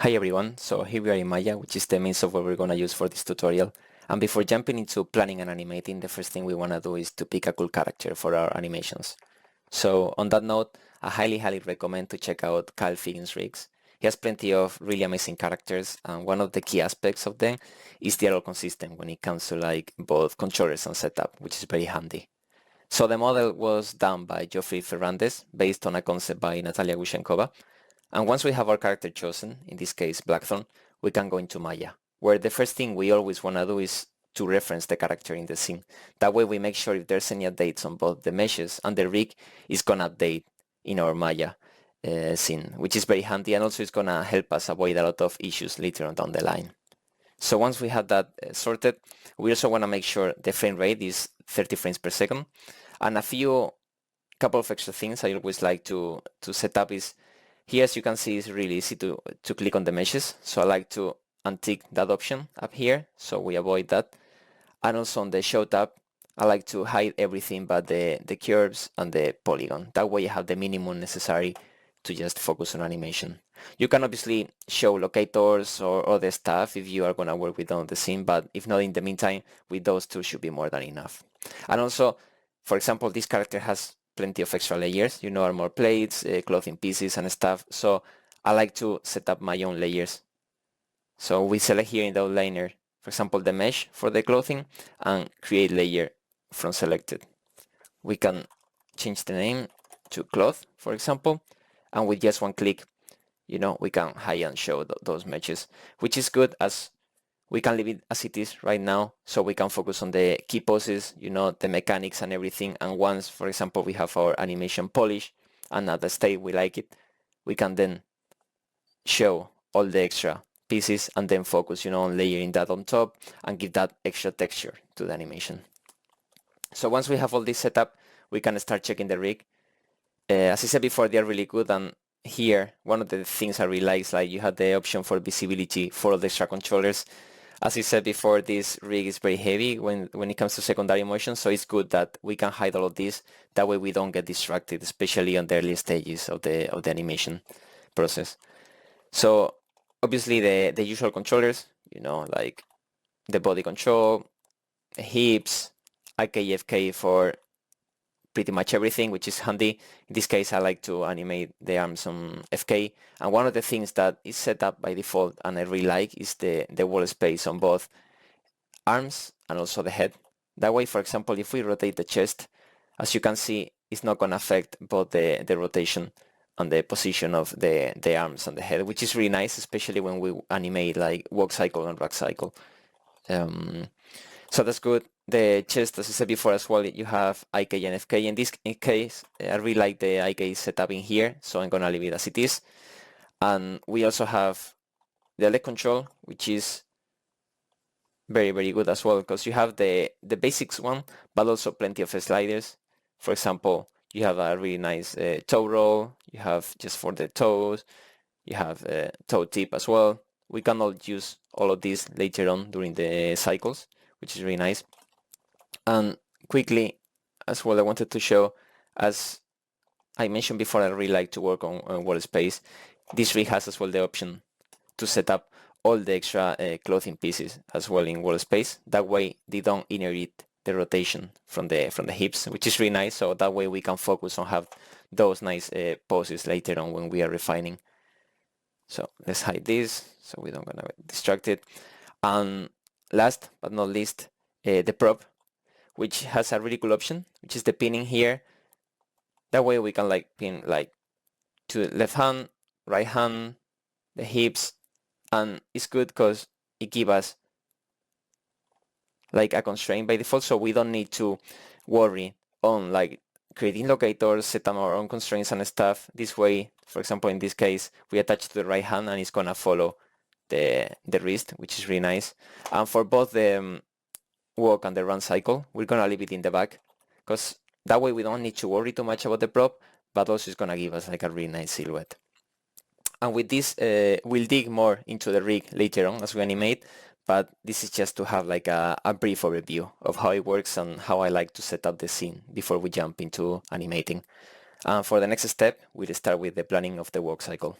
Hi everyone, so here we are in Maya, which is the main software we're going to use for this tutorial. And before jumping into planning and animating, the first thing we want to do is to pick a cool character for our animations. So on that note, I highly recommend to check out Kyle Figgins' rigs. He has plenty of really amazing characters, and one of the key aspects of them is they are all consistent when it comes to like both controllers and setup, which is very handy. So the model was done by Geoffrey Ferrandez, based on a concept by Natalia Gushenkova. And once we have our character chosen, in this case Blackthorn, we can go into Maya, where the first thing we always want to do is to reference the character in the scene. That way we make sure if there's any updates on both the meshes and the rig, it's going to update in our Maya scene, which is very handy, and also it's going to help us avoid a lot of issues later on down the line. So once we have that sorted, we also want to make sure the frame rate is 30 frames per second. And a couple of extra things I always like to set up is, here, as you can see, it's really easy to click on the meshes. So I like to untick that option up here, so we avoid that. And also on the show tab, I like to hide everything but the curves and the polygon. That way you have the minimum necessary to just focus on animation. You can obviously show locators or other stuff if you are going to work with on the scene, but if not, in the meantime, with those two should be more than enough. And also, for example, this character has plenty of extra layers, armor plates, clothing pieces and stuff. So I like to set up my own layers. So we select here in the outliner, for example, the mesh for the clothing, and create layer from selected. We can change the name to cloth, for example, and with just one click, we can hide and show those meshes, which is good as we can leave it as it is right now, so we can focus on the key poses, the mechanics and everything. And once, for example, we have our animation polished and at the state we like it, we can then show all the extra pieces and then focus, on layering that on top and give that extra texture to the animation. So once we have all this set up, we can start checking the rig. As I said before, they are really good, and here one of the things I really like is like you have the option for visibility for all the extra controllers. As I said before, this rig is very heavy when it comes to secondary motion, so it's good that we can hide all of this. That way we don't get distracted, especially on the early stages of the animation process. So obviously the usual controllers, like the body control, the hips, IKFK for pretty much everything, which is handy. In this case, I like to animate the arms on FK, and one of the things that is set up by default and I really like is the wall space on both arms and also the head. That way, for example, if we rotate the chest, as you can see, it's not going to affect both the rotation and the position of the arms and the head, which is really nice, especially when we animate like walk cycle and rack cycle. So that's good. The chest, as I said before as well, you have IK and FK. In this case, I really like the IK setup in here, so I'm gonna leave it as it is. And we also have the leg control, which is very good as well, because you have the basics one, but also plenty of sliders. For example, you have a really nice toe roll, you have just for the toes, you have a toe tip as well. We can all use all of these later on during the cycles, which is really nice. And quickly as well, I wanted to show, as I mentioned before, I really like to work on wall space. This rig has as well the option to set up all the extra clothing pieces as well in wall space. That way they don't inherit the rotation from the hips, which is really nice. So that way we can focus on have those nice poses later on when we are refining. So let's hide this so we don't gonna get distracted. And last but not least, the prop, which has a really cool option, which is the pinning here. That way we can like pin like to left hand, right hand, the hips, and it's good because it gives us like a constraint by default, so we don't need to worry on like creating locators, set up our own constraints and stuff. This way, for example, in this case, we attach to the right hand and it's gonna follow the wrist, which is really nice. And for both the walk and the run cycle, we're gonna leave it in the back, because that way we don't need to worry too much about the prop, but also it's gonna give us like a really nice silhouette. And with this, we'll dig more into the rig later on as we animate, but this is just to have like a brief overview of how it works and how I like to set up the scene before we jump into animating. For the next step, we'll start with the planning of the walk cycle.